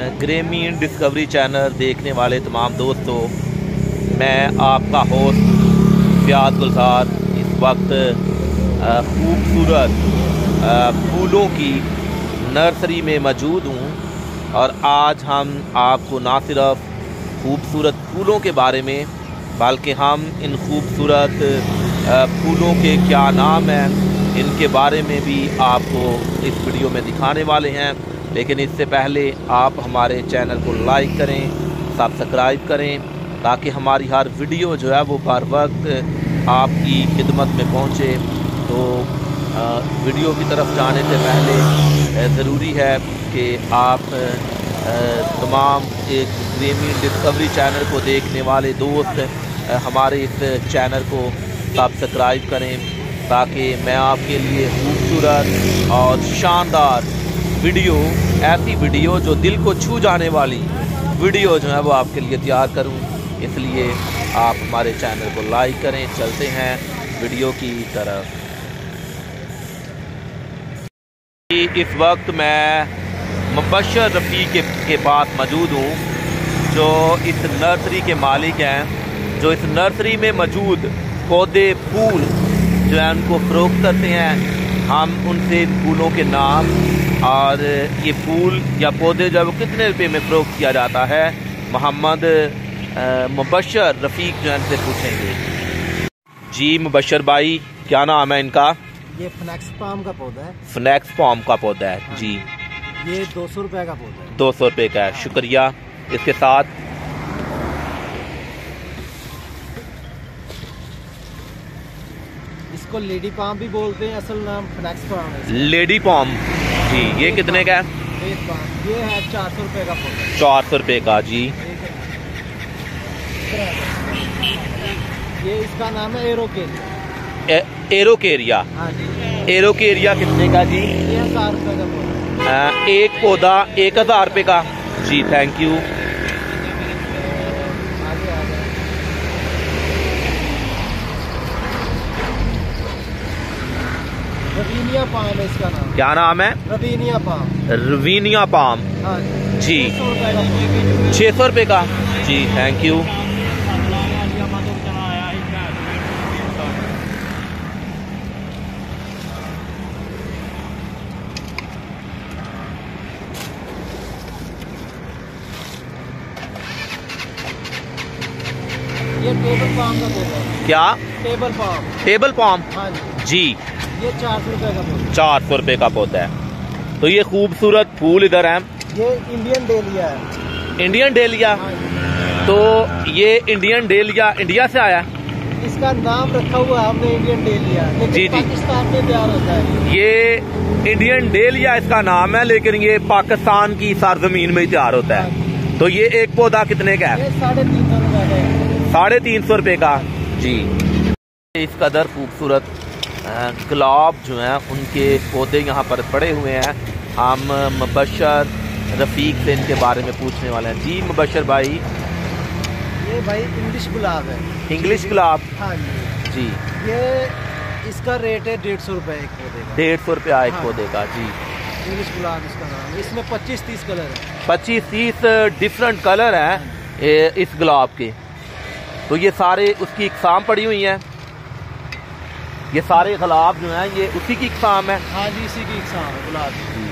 ग्रामीण discovery channel देखने वाले तमाम दोस्तों, मैं आपका होस्ट फ़ियाज़ गुलजार इस वक्त खूबसूरत फूलों की नर्सरी में मौजूद हूँ और आज हम आपको ना सिर्फ खूबसूरत फूलों के बारे में बल्कि हम इन खूबसूरत फूलों के क्या नाम हैं इनके बारे में भी आपको इस वीडियो में दिखाने वाले हैं। लेकिन इससे पहले आप हमारे चैनल को लाइक करें, सब्सक्राइब करें ताकि हमारी हर वीडियो जो है वो बर वक्त आपकी खिदमत में पहुंचे। तो वीडियो की तरफ जाने से पहले ज़रूरी है कि आप तमाम एक ग्रामीण डिस्कवरी चैनल को देखने वाले दोस्त हमारे इस चैनल को सब्सक्राइब करें ताकि मैं आपके लिए खूबसूरत और शानदार वीडियो, ऐसी वीडियो जो दिल को छू जाने वाली वीडियो जो है वो आपके लिए तैयार करूं। इसलिए आप हमारे चैनल को लाइक करें। चलते हैं वीडियो की तरफ। इस वक्त मैं मुबशर रफ़ीक के पास मौजूद हूँ जो इस नर्सरी के मालिक हैं, जो इस नर्सरी में मौजूद पौधे फूल जो है उनको फ़रोख्त करते हैं। हम उनसे इन फूलों के नाम और ये फूल या पौधे जो है वो कितने रुपए में फ़रोख्त किया जाता है मोहम्मद मुबशर रफ़ीक जो है इनसे पूछेंगे। जी मुबशर भाई, क्या नाम है इनका? ये फ्नेक्स पाम का पौधा है। फ्नेक्स पाम का पौधा है। हाँ। जी, ये 200 रुपए का पौधा है। 200 रुपये का है। शुक्रिया। इसके साथ इसको लेडी पाम भी बोलते हैं, असल नाम फ्नेक्स पाम है। लेडी पाम जी, ये कितने का है? ये है 400 रुपए का पौधा। 400 रुपये का। जी, ये इसका नाम है एरोकेरिया। एरोकेरिया। हाँ जी। एरोकेरिया कितने का जी? ये 1000 रुपए का पौधा। एक पौधा 1000 रुपये का। जी, थैंक यू। आगे आ जाए। रवीनिया पाम है इसका नाम। क्या नाम है? रवीनिया पाम। रवीनिया पाम। हाँ जी, 600 रुपए का पौधा। 600 रुपये का। जी, थैंक यू। ये टेबल पाम का पौधा है। क्या? Table palm. Table palm. हाँ जी। जी, ये 400 रुपए का पौधा। 400 रुपये का पौधा है। तो ये खूबसूरत फूल इधर हैं। ये इंडियन डेलिया है। Indian dahlia. हाँ जी। तो ये इंडियन डेलिया इंडिया से आया? इसका नाम रखा हुआ है हमने इंडियन डेलिया, लेकिन जी, जी। पाकिस्तान में तैयार होता है। ये इंडियन डेलिया इसका नाम है, लेकिन ये पाकिस्तान की सरजमीन में ही तैयार होता है। तो ये एक पौधा कितने का है? ये 350 रुपए का है। 350 रुपये का। जी, इस कदर खूबसूरत गुलाब जो हैं उनके पौधे यहाँ पर पड़े हुए हैं। हम मुबशर रफ़ीक से इनके बारे में पूछने वाले हैं। जी मुबशर भाई, ये भाई इंग्लिश गुलाब है। इंग्लिश गुलाब। हाँ जी। जी, ये इसका रेट है 150 रुपए एक पौधे का। 150 रुपया एक हाँ। पौधे का। जी, इंग्लिश गुलाब इसका नाम है। इसमें 25-30 कलर है। 25-30 डिफरेंट कलर हैं इस गुलाब के। तो ये सारे उसकी इकसाम पड़ी हुई हैं। ये सारे गुलाब जो हैं ये उसी की इकसाम है। हाँ जी, इसी की इकसाम है गुलाब की।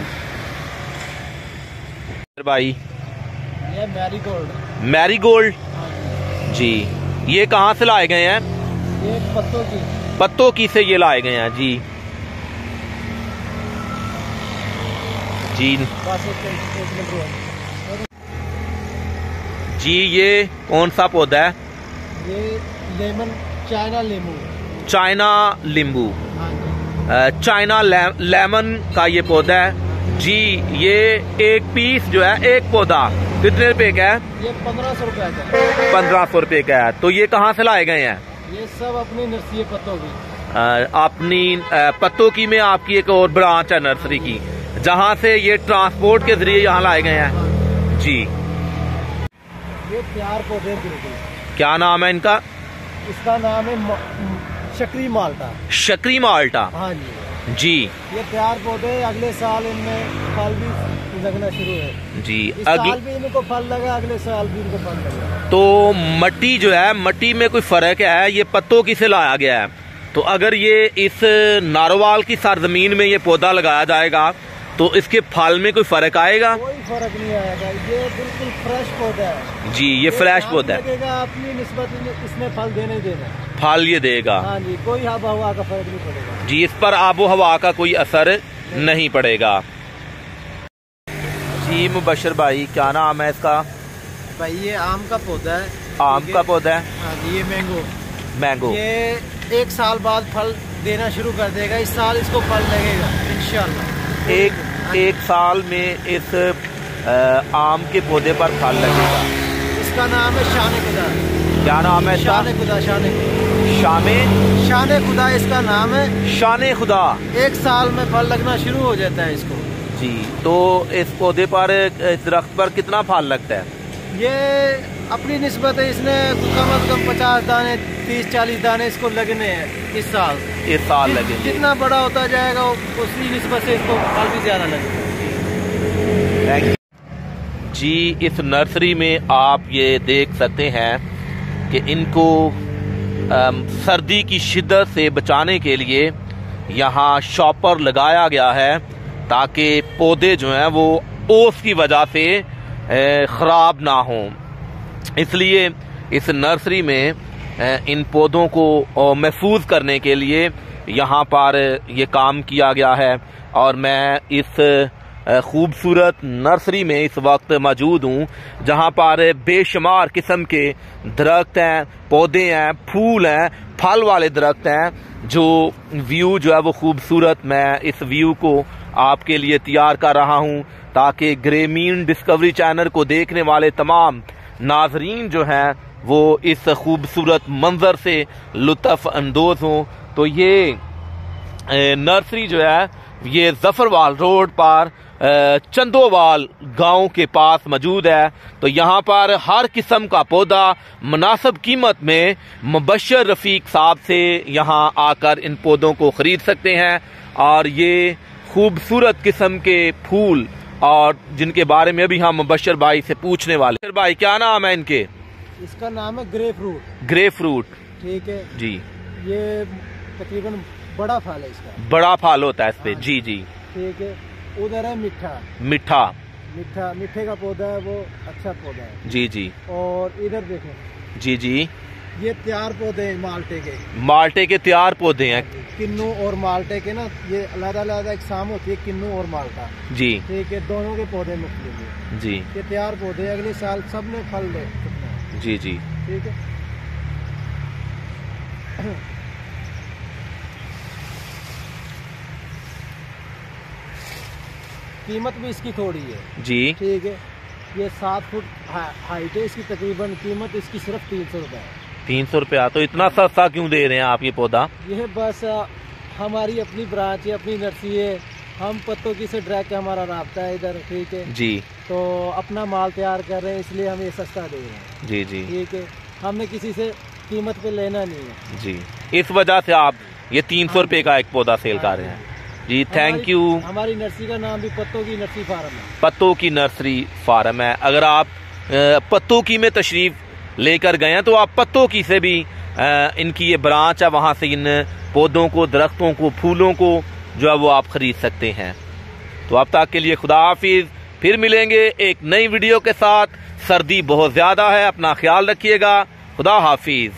भाई, ये मैरीगोल्ड। मैरीगोल्ड। हाँ जी, ये कहाँ से लाए गए हैं? जी। ये पत्तों की। पत्तों की से ये लाए गए हैं। जी, जी, बस एक मिनट रुको। जी, ये कौन सा पौधा है? ये लेमन चाइना नींबू। चाइना नींबू। हाँ जी। चाइना लेमन का ये पौधा है। जी, ये एक पीस जो है, एक पौधा कितने रुपए का है? ये 1500 रुपए का है। 1500 रुपये का है। तो ये कहाँ से लाए गए हैं? ये सब अपनी नर्सरी पत्तों की। अपनी पत्तों की में आपकी एक और ब्रांच है नर्सरी की, जहाँ से ये ट्रांसपोर्ट के जरिए यहाँ लाए गए हैं। जी, ये तैयार पौधे बिल्कुल। क्या नाम है इनका? इसका नाम है शकरी माल्टा। शकरी माल्टा। हाँ जी। जी, ये तैयार पौधे, अगले साल इनमें फल भी लगना शुरू है जी। इस साल भी इनको फल लगा, अगले साल भी इनको फल लगेगा। तो मट्टी जो है, मट्टी में कोई फर्क है? ये पत्तों की से लाया गया है, तो अगर ये इस नारोवाल की सरजमीन में ये पौधा लगाया जाएगा तो इसके फल में कोई फर्क आएगा? कोई फर्क नहीं आएगा, ये बिल्कुल फ्रेश पौधा है जी। ये फ्रेश पौधा है, अपनी निस्बत इसमें फल देने ही देना, फल ये देगा। हाँ जी, कोई आबो हवा का फर्क नहीं पड़ेगा जी। इस पर आबो हवा का कोई असर नहीं पड़ेगा। जी मुबशर भाई, क्या नाम है इसका? भाई ये आम का पौधा है। आम का पौधा है। हाँ जी, ये मैंगो। ये 1 साल बाद फल देना शुरू कर देगा, इस साल इसको फल लगेगा इंशाल्लाह। एक साल में इस आम के पौधे पर फल लगेगा। इसका नाम है शान खुदा। क्या नाम है? शान खुदा। शान खुदा इसका नाम है। शान खुदा। 1 साल में फल लगना शुरू हो जाता है इसको। जी। तो इस पौधे पर, इस दरख्त पर कितना फल लगता है? ये अपनी निस्बत है, इसने कम अज कम 50 दाने 30-40 दाने इसको लगने हैं इस साल। इस साल लगेंगे। जितना बड़ा होता जाएगा उसी निस्बत से इसको फल भी ज्यादा लगेगा। जी। इस नर्सरी में आप ये देख सकते हैं कि इनको सर्दी की शिद्दत से बचाने के लिए यहाँ शॉपर लगाया गया है ताकि पौधे जो हैं वो ओस की वजह से ख़राब ना हों। इसलिए इस नर्सरी में इन पौधों को महफूज करने के लिए यहाँ पर ये काम किया गया है। और मैं इस खूबसूरत नर्सरी में इस वक्त मौजूद हूँ जहाँ पर बेशुमार किस्म के दरख्त हैं, पौधे हैं, फूल हैं, फल वाले दरख्त हैं। जो व्यू जो है वो खूबसूरत, मैं इस व्यू को आपके लिए तैयार कर रहा हूँ ताकि ग्रामीण डिस्कवरी चैनल को देखने वाले तमाम नाजरीन जो हैं वो इस खूबसूरत मंजर से लुत्फ अंदोज हों। तो ये नर्सरी जो है ये जफरवाल रोड पर चंदोवाल गांव के पास मौजूद है। तो यहाँ पर हर किस्म का पौधा मुनासिब कीमत में मुबशर रफीक साहब से यहाँ आकर इन पौधों को खरीद सकते हैं। और ये खूबसूरत किस्म के फूल और जिनके बारे में भी हम मुबशर भाई से पूछने वाले। मुबशर भाई, क्या नाम है इनके? इसका नाम है ग्रे फ्रूट। Grey fruit. ठीक है जी। ये तकरीबन बड़ा फल है, इसका बड़ा फल होता है इस पे। जी जी। ठीक है। उधर है मीठे का पौधा है, वो अच्छा पौधा है। जी जी। और इधर देखें। जी जी। ये तैयार पौधे हैं माल्टे के तैयार पौधे हैं। किन्नू और माल्टे के ना, ये अलग-अलग इकसाम होती है, किन्नू और माल्टा। जी। ठीक है, दोनों के पौधे मुख्तलिफ हैं। जी। ये तैयार पौधे अगले साल सब में फल दे। जी जी। ठीक है। कीमत भी इसकी थोड़ी है। जी। ठीक है। ये 7 फुट हाइट है इसकी, तकरीबन कीमत इसकी सिर्फ 300 रुपए है। 300 रुपया? तो इतना सस्ता क्यों दे रहे हैं आप ये पौधा? ये बस हमारी अपनी ब्रांच है, अपनी नर्सरी है, हम पत्तों की से डायरेक्ट हमारा राब्ता है इधर। ठीक है जी। तो अपना माल तैयार कर रहे हैं, इसलिए हम ये सस्ता दे रहे हैं। जी जी। ठीक है, हमने किसी से कीमत पे लेना नहीं है। जी। इस वजह से आप ये 300 रुपये का एक पौधा सेल कर रहे हैं। जी, थैंक यू। हमारी नर्सरी का नाम भी पत्तों की नर्सरी फार्म है। पत्तों की नर्सरी फार्म है। अगर आप पत्तों की में तशरीफ लेकर गए हैं तो आप पत्तों की से भी इनकी ये ब्रांच है, वहाँ से इन पौधों को, दरख्तों को, फूलों को जो है वो आप खरीद सकते हैं। तो अब तक के लिए खुदा हाफिज। फिर मिलेंगे एक नई वीडियो के साथ। सर्दी बहुत ज़्यादा है, अपना ख्याल रखिएगा। खुदा हाफिज।